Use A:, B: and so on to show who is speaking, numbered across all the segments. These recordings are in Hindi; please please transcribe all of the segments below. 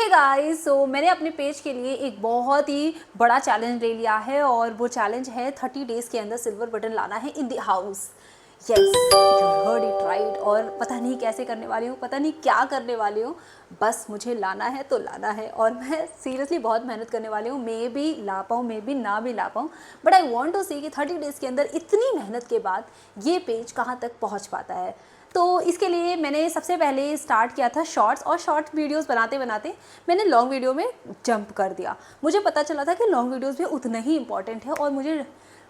A: हे गाइस, सो मैंने अपने पेज के लिए एक बहुत ही बड़ा चैलेंज ले लिया है और वो चैलेंज है 30 डेज़ के अंदर सिल्वर बटन लाना है in the house. Yes, you heard it right. और पता नहीं कैसे करने वाली हूँ, पता नहीं क्या करने वाली हूँ, बस मुझे लाना है तो लाना है। और मैं सीरियसली बहुत मेहनत करने वाली हूँ। मे भी ला पाऊँ, मे भी ना भी ला पाऊँ, बट आई वॉन्ट टू सी कि 30 डेज़ के अंदर इतनी मेहनत के बाद ये पेज कहाँ तक पहुँच पाता है। तो इसके लिए मैंने सबसे पहले स्टार्ट किया था शॉर्ट्स, और शॉर्ट वीडियोस बनाते बनाते मैंने लॉन्ग वीडियो में जंप कर दिया। मुझे पता चला था कि लॉन्ग वीडियोस भी उतना ही इंपॉर्टेंट है और मुझे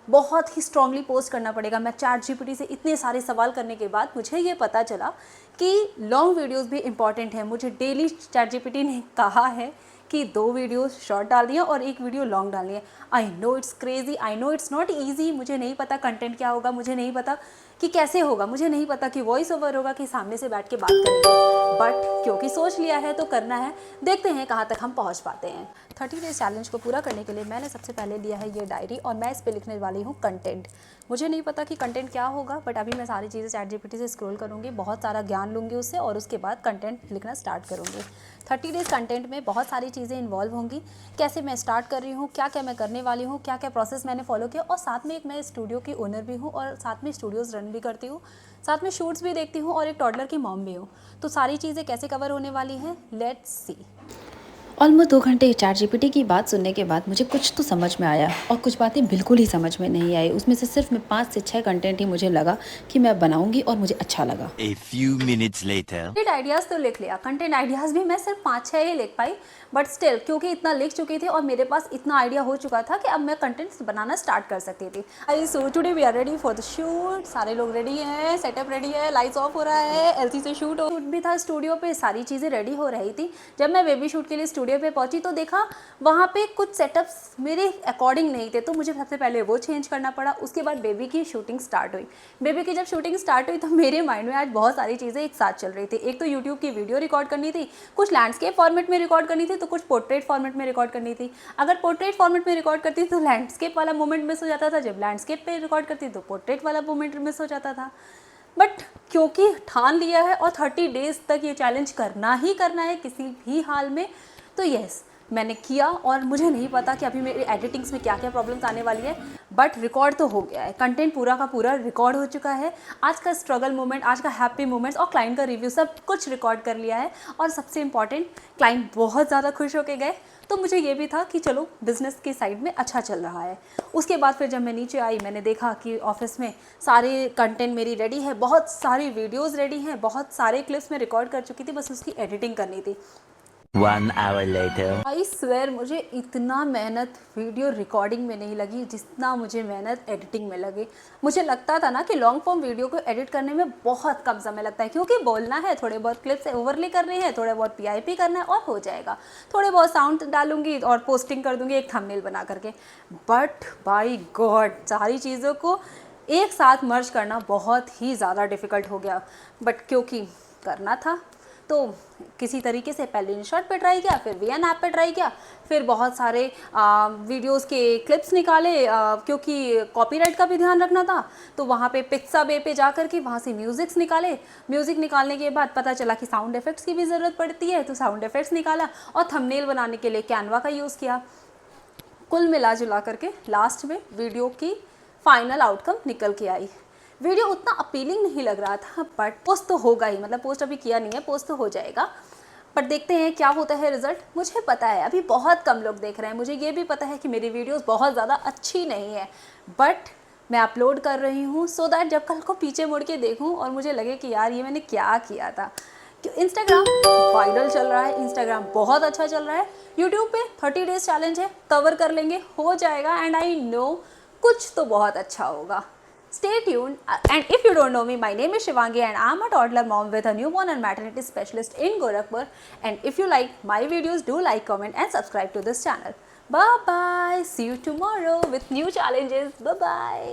A: बहुत ही स्ट्रांगली पोस्ट करना पड़ेगा। मैं चैट जीपीटी से इतने सारे सवाल करने के बाद मुझे ये पता चला कि लॉन्ग वीडियोस भी इंपॉर्टेंट है। मुझे डेली चैट जीपीटी ने कहा है कि 2 वीडियोस शॉर्ट डालनी है और 1 वीडियो लॉन्ग डालनी है। I know it's crazy, I know it's not easy. मुझे नहीं पता कंटेंट क्या होगा, मुझे नहीं पता कि कैसे होगा, मुझे नहीं पता कि वॉइस ओवर होगा कि सामने से बैठ के बात करेंगे, बट क्योंकि सोच लिया है तो करना है। देखते हैं कहाँ तक हम पहुँच पाते हैं। 30 डेज चैलेंज को पूरा करने के लिए मैंने सबसे पहले लिया है ये डायरी, और मैं इस पर लिखने वाली हूँ कंटेंट। मुझे नहीं पता कि कंटेंट क्या होगा, बट अभी मैं सारी चीज़ें चैट जीपीटी से स्क्रॉल करूँगी, बहुत सारा ज्ञान लूँगी उससे, और उसके बाद कंटेंट लिखना स्टार्ट करूँगी। 30 डेज कंटेंट में बहुत सारी चीज़ें इन्वॉल्व होंगी। कैसे मैं स्टार्ट कर रही हूँ, क्या क्या मैं करने वाली हूँ, क्या क्या प्रोसेस मैंने फॉलो किया, और साथ में एक मैं स्टूडियो की ओनर भी हूँ और साथ में स्टूडियोज़ रन भी करती हूँ, साथ में शूट्स भी देखती हूँ और एक टॉडलर की मॉम भी हूँ। तो सारी चीज़ें कैसे कवर होने वाली हैं, लेट्स सी।
B: ऑलमोस्ट 2 घंटे चैट जीपीटी की बात सुनने के बाद मुझे कुछ तो समझ में आया और कुछ बातें बिल्कुल ही समझ में नहीं आई। उसमें से सिर्फ मैं 5 से 6 कंटेंट ही मुझे लगा कि मैं बनाऊंगी और मुझे अच्छा लगा।
C: A few minutes later.
A: Content ideas तो लिख लिया, कंटेंट आइडियाज़ भी मैं सिर्फ 5-6 ही लिख पाई, बट स्टिल क्योंकि इतना लिख चुकी थी और मेरे पास इतना आइडिया हो चुका था कि अब मैं कंटेंट बनाना स्टार्ट कर सकती थी। I so today we are ready for the shoot. सारे लोग रेडी हैं, सेटअप रेडी है, लाइट्स ऑफ हो रहा है, एलसी से शूट भी था स्टूडियो पे, सारी चीज़ें रेडी हो रही थी। जब मैं बेबी शूट के लिए स्टूडियो पे पहुंची तो देखा वहाँ पे कुछ सेटअप्स मेरे अकॉर्डिंग नहीं थे, तो मुझे सबसे पहले वो चेंज करना पड़ा। उसके बाद बेबी की शूटिंग स्टार्ट हुई। बेबी की जब शूटिंग स्टार्ट हुई तो मेरे माइंड में आज बहुत सारी चीज़ें एक साथ चल रही थी। एक तो यूट्यूब की वीडियो रिकॉर्ड करनी थी, कुछ लैंडस्केप फॉर्मेट में रिकॉर्ड करनी थी, तो कुछ पोर्ट्रेट फॉर्मेट में रिकॉर्ड करनी थी। अगर पोर्ट्रेट फॉर्मेट में रिकॉर्ड करती तो लैंडस्केप वाला मोमेंट मिस हो जाता था, जब लैंडस्केप पे रिकॉर्ड करती तो पोर्ट्रेट वाला मोमेंट मिस हो जाता था। बट क्योंकि ठान लिया है और 30 डेज तक ये चैलेंज करना ही करना है किसी भी हाल में, तो यस मैंने किया। और मुझे नहीं पता कि अभी मेरी एडिटिंग्स में क्या क्या प्रॉब्लम्स आने वाली है, बट रिकॉर्ड तो हो गया है, कंटेंट पूरा का पूरा रिकॉर्ड हो चुका है। आज का स्ट्रगल मोमेंट, आज का हैप्पी मोमेंट्स और क्लाइंट का रिव्यू सब कुछ रिकॉर्ड कर लिया है। और सबसे इंपॉर्टेंट, क्लाइंट बहुत ज़्यादा खुश होके गए। तो मुझे ये भी था कि चलो बिज़नेस की साइड में अच्छा चल रहा है। उसके बाद फिर जब मैं नीचे आई, मैंने देखा कि ऑफिस में सारे कंटेंट मेरी रेडी है, बहुत सारी वीडियोस रेडी हैं, बहुत सारे क्लिप्स मैं रिकॉर्ड कर चुकी थी, बस उसकी एडिटिंग करनी थी।
C: 1 hour later.
A: आई स्वेयर मुझे इतना मेहनत वीडियो रिकॉर्डिंग में नहीं लगी जितना मुझे मेहनत एडिटिंग में लगी। मुझे लगता था ना कि लॉन्ग फॉर्म वीडियो को एडिट करने में बहुत कम समय लगता है, क्योंकि बोलना है, थोड़े बहुत क्लिप्स ओवरले करनी है, थोड़े बहुत पीआईपी करना है और हो जाएगा। थोड़े बहुत साउंड डालूंगी और पोस्टिंग कर दूंगी एक थंबनेल बना करके। बट बाय गॉड सारी चीज़ों को एक साथ मर्ज करना बहुत ही ज़्यादा डिफ़िकल्ट हो गया। बट क्योंकि करना था तो किसी तरीके से पहले InShot पे ट्राई किया, फिर VN ऐप पे ट्राई किया, फिर बहुत सारे वीडियोस के क्लिप्स निकाले, क्योंकि कॉपीराइट का भी ध्यान रखना था। तो वहाँ पे पिक्साबे पे जा कर के वहाँ से म्यूज़िक्स निकाले। म्यूज़िक निकालने के बाद पता चला कि साउंड इफ़ेक्ट्स की भी ज़रूरत पड़ती है, तो साउंड इफ़ेक्ट्स निकाला और थंबनेल बनाने के लिए कैनवा का यूज़ किया। कुल मिला जुला करके लास्ट में वीडियो की फाइनल आउटकम निकल के आई। वीडियो उतना अपीलिंग नहीं लग रहा था, बट पोस्ट तो होगा ही, मतलब पोस्ट अभी किया नहीं है, पोस्ट तो हो जाएगा। पर देखते हैं क्या होता है रिजल्ट। मुझे पता है अभी बहुत कम लोग देख रहे हैं, मुझे ये भी पता है कि मेरी वीडियोस बहुत ज़्यादा अच्छी नहीं है, बट मैं अपलोड कर रही हूँ सो दैट जब कल को पीछे मुड़ के देखूँ और मुझे लगे कि यार ये मैंने क्या किया था। इंस्टाग्राम वायरल चल रहा है, इंस्टाग्राम बहुत अच्छा चल रहा है। यूट्यूब पे 30 डेज चैलेंज है, कवर कर लेंगे, हो जाएगा। एंड आई नो कुछ तो बहुत अच्छा होगा। Stay tuned, and if you don't know me, my name is Shivangi and I'm a toddler mom with a newborn and maternity specialist in Gorakhpur. And if you like my videos, do like, comment and subscribe to this channel. Bye bye. See you tomorrow with new challenges. Bye bye.